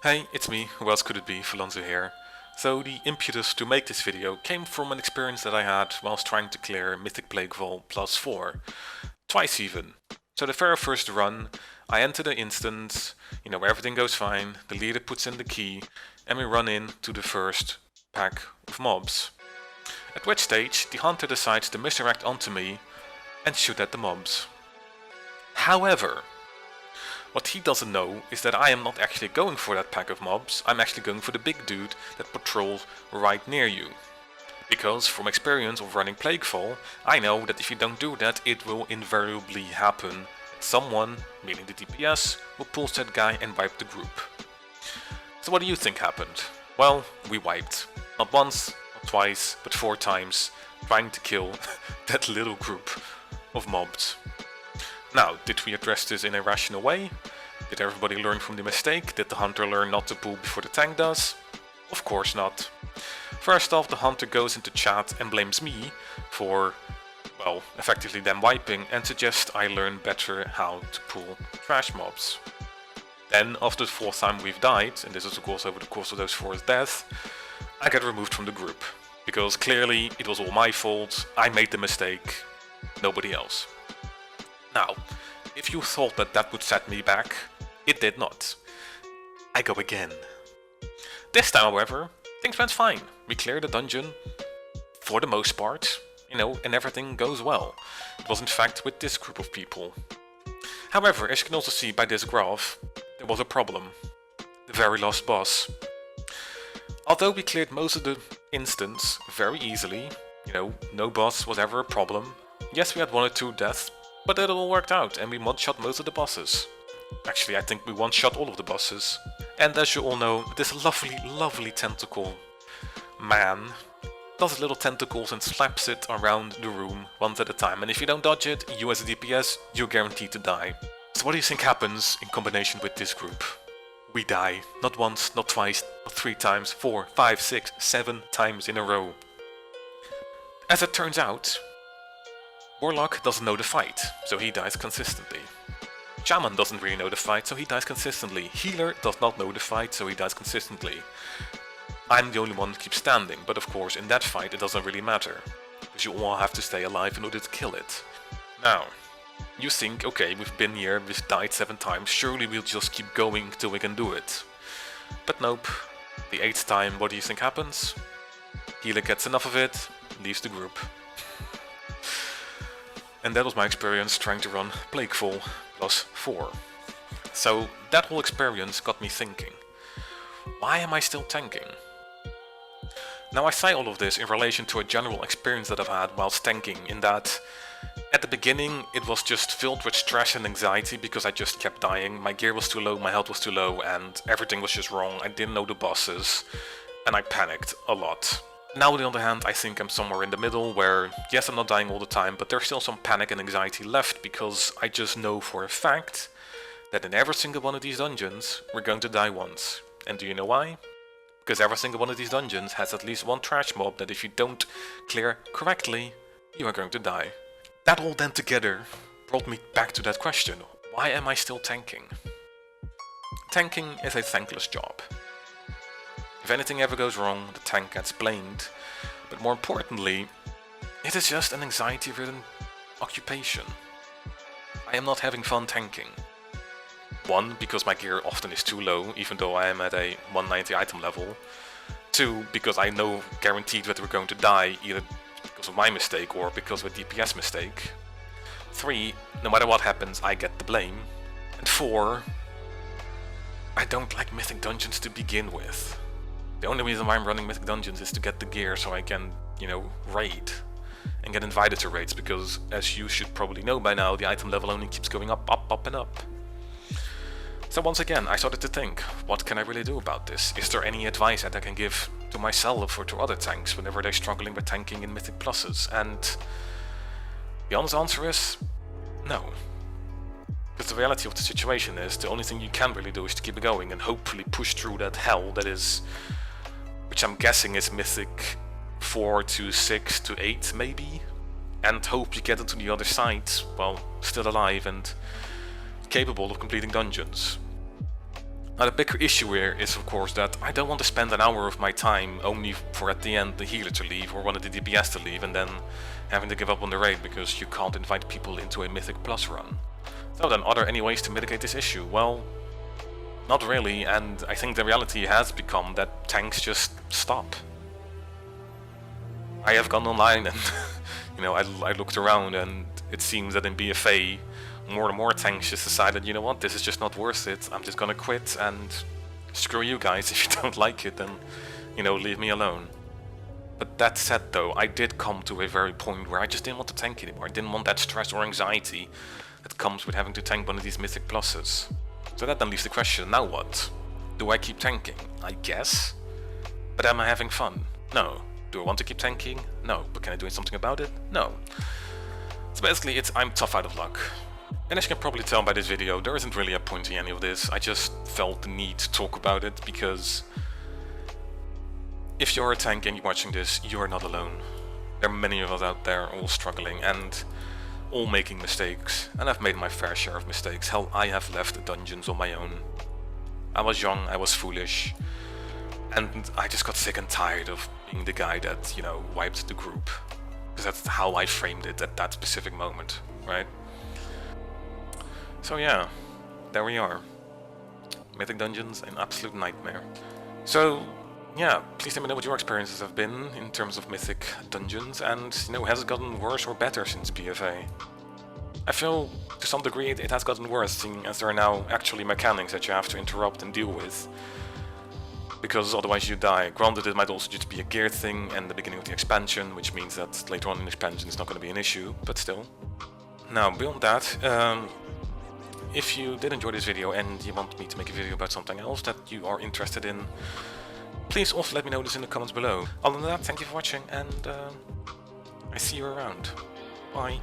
Hey, it's me, who else could it be, Philonzo here. So the impetus to make this video came from an experience that I had whilst trying to clear Mythic Plaguefall +4. Twice even. So the very first run, I enter the instance, where everything goes fine, the leader puts in the key, and we run into the first pack of mobs. At which stage, the hunter decides to misdirect onto me and shoot at the mobs. However, what he doesn't know is that I am not actually going for that pack of mobs, I'm actually going for the big dude that patrols right near you. Because from experience of running Plaguefall, I know that if you don't do that, it will invariably happen. Someone, meaning the DPS, will pulse that guy and wipe the group. So what do you think happened? Well, we wiped. Not once, not twice, but 4 times, trying to kill that little group of mobs. Now, did we address this in a rational way? Did everybody learn from the mistake? Did the hunter learn not to pull before the tank does? Of course not. First off, the hunter goes into chat and blames me for, well, effectively them wiping and suggests I learn better how to pull trash mobs. Then, after the 4th time we've died, and this is of course over the course of those 4 deaths, I get removed from the group. Because clearly it was all my fault, I made the mistake, nobody else. Now, if you thought that that would set me back, it did not. I go again. This time, however, things went fine. We cleared the dungeon, for the most part, and everything goes well. It was in fact with this group of people. However, as you can also see by this graph, there was a problem. The very last boss. Although we cleared most of the instance very easily, no boss was ever a problem. Yes, we had 1 or 2 deaths, but it all worked out, and we one-shot most of the bosses. Actually, I think we one-shot all of the bosses. And as you all know, this lovely, lovely tentacle man does his little tentacles and slaps it around the room once at a time. And if you don't dodge it, you as a DPS, you're guaranteed to die. So what do you think happens in combination with this group? We die. Not once, not twice, not 3 times, 4, 5, 6, 7 times in a row. As it turns out, Warlock doesn't know the fight, so he dies consistently. Shaman doesn't really know the fight, so he dies consistently. Healer does not know the fight, so he dies consistently. I'm the only one that keeps standing, but of course in that fight it doesn't really matter, because you all have to stay alive in order to kill it. Now, you think, okay, we've been here, we've died 7 times, surely we'll just keep going till we can do it. But nope. The 8th time, what do you think happens? Healer gets enough of it, leaves the group. And that was my experience trying to run Plaguefall +4. So that whole experience got me thinking, why am I still tanking? Now I say all of this in relation to a general experience that I've had whilst tanking, in that at the beginning it was just filled with stress and anxiety because I just kept dying, my gear was too low, my health was too low, and everything was just wrong, I didn't know the bosses, and I panicked a lot. Now on the other hand, I think I'm somewhere in the middle where, yes, I'm not dying all the time, but there's still some panic and anxiety left because I just know for a fact that in every single one of these dungeons, we're going to die once. And do you know why? Because every single one of these dungeons has at least 1 trash mob that if you don't clear correctly, you are going to die. That all then together brought me back to that question, why am I still tanking? Tanking is a thankless job. If anything ever goes wrong, the tank gets blamed, but more importantly, it is just an anxiety-ridden occupation. I am not having fun tanking. 1, because my gear often is too low, even though I am at a 190 item level. 2, because I know guaranteed that we're going to die, either because of my mistake or because of a DPS mistake. 3, no matter what happens, I get the blame. And 4, I don't like Mythic Dungeons to begin with. The only reason why I'm running Mythic Dungeons is to get the gear so I can, raid and get invited to raids, because as you should probably know by now, the item level only keeps going up, up, up and up. So once again, I started to think, what can I really do about this? Is there any advice that I can give to myself or to other tanks whenever they're struggling with tanking in Mythic Pluses? And the honest answer is, no. Because the reality of the situation is, the only thing you can really do is to keep going and hopefully push through that hell that is, which I'm guessing is Mythic 4 to 6 to 8 maybe, and hope you get into the other side, well, still alive and capable of completing dungeons. Now the bigger issue here is of course that I don't want to spend an hour of my time only for at the end the healer to leave or one of the DPS to leave and then having to give up on the raid because you can't invite people into a Mythic Plus run. So then, are there any ways to mitigate this issue? Well, not really, and I think the reality has become that tanks just stop. I have gone online and I looked around and it seems that in BFA more and more tanks just decided, you know what, this is just not worth it, I'm just gonna quit and screw you guys. If you don't like it then, leave me alone. But that said though, I did come to a very point where I just didn't want to tank anymore. I didn't want that stress or anxiety that comes with having to tank one of these Mythic Pluses. So that then leaves the question, now what? Do I keep tanking? I guess. But am I having fun? No. Do I want to keep tanking? No. But can I do something about it? No. So basically I'm tough out of luck. And as you can probably tell by this video, there isn't really a point in any of this. I just felt the need to talk about it because if you're a tank and you're watching this, you are not alone. There are many of us out there all struggling and all making mistakes, and I've made my fair share of mistakes. Hell, I have left dungeons on my own. I was young, I was foolish, and I just got sick and tired of being the guy that, wiped the group. Because that's how I framed it at that specific moment, right? So yeah, there we are. Mythic dungeons, an absolute nightmare. So yeah, please let me know what your experiences have been in terms of Mythic dungeons, and has it gotten worse or better since BFA? I feel to some degree it has gotten worse, seeing as there are now actually mechanics that you have to interrupt and deal with, because otherwise you die. Granted, it might also just be a gear thing and the beginning of the expansion, which means that later on in the expansion it's not going to be an issue, but still. Now, beyond that, if you did enjoy this video and you want me to make a video about something else that you are interested in, please also let me know this in the comments below. Other than that, thank you for watching, and I see you around. Bye.